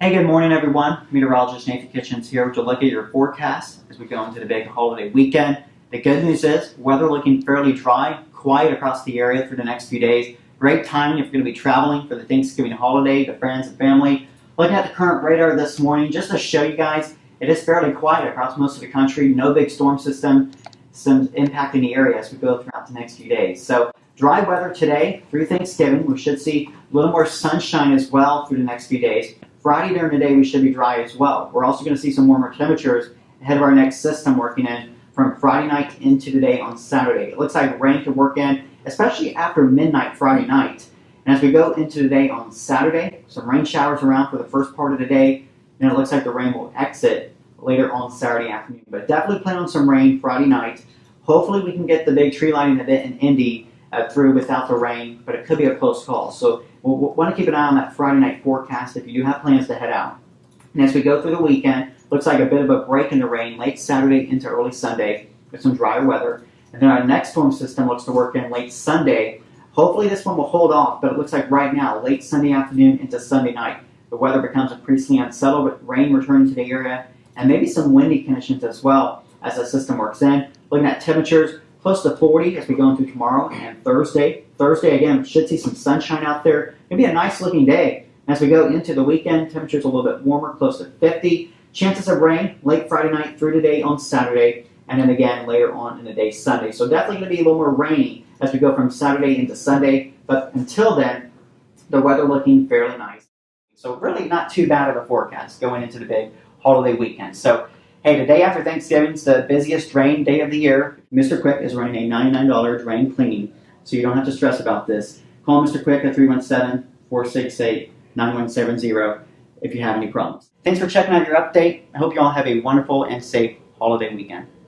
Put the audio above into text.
Hey, good morning, everyone. Meteorologist Nathan Kitchens here to look at your forecast as we go into the big holiday weekend. The good news is weather looking fairly dry, quiet across the area for the next few days. Great timing if you're going to be traveling for the Thanksgiving holiday to friends and family. Looking at the current radar this morning, just to show you guys, it is fairly quiet across most of the country. No big storm system impacting the area as we go throughout the next few days. So dry weather today through Thanksgiving. We should see a little more sunshine as well through the next few days. Friday during the day we should be dry as well. We're also going to see some warmer temperatures ahead of our next system working in from Friday night into the day on Saturday. It looks like rain could work in, especially after midnight Friday night. And as we go into the day on Saturday, some rain showers around for the first part of the day. Then it looks like the rain will exit later on Saturday afternoon. But definitely plan on some rain Friday night. Hopefully we can get the big tree lighting event in Indy through without the rain, but it could be a close call. So we'll want to keep an eye on that Friday night forecast if you do have plans to head out. And as we go through the weekend, looks like a bit of a break in the rain late Saturday into early Sunday with some drier weather. And then our next storm system looks to work in late Sunday. Hopefully this one will hold off, but it looks like right now, late Sunday afternoon into Sunday night, the weather becomes increasingly unsettled with rain returning to the area and maybe some windy conditions as well as the system works in. Looking at temperatures, close to 40 as we go into tomorrow and Thursday. Thursday, again, we should see some sunshine out there. Maybe a nice looking day. As we go into the weekend, temperatures a little bit warmer, close to 50. Chances of rain late Friday night through today on Saturday, and then again later on in the day Sunday. So definitely going to be a little more rainy as we go from Saturday into Sunday. But until then, the weather looking fairly nice. So really not too bad of a forecast going into the big holiday weekend. So hey, the day after Thanksgiving is the busiest drain day of the year. MisterQuik is running a $99 drain cleaning, so you don't have to stress about this. Call MisterQuik at 317-468-9170 if you have any problems. Thanks for checking out your update. I hope you all have a wonderful and safe holiday weekend.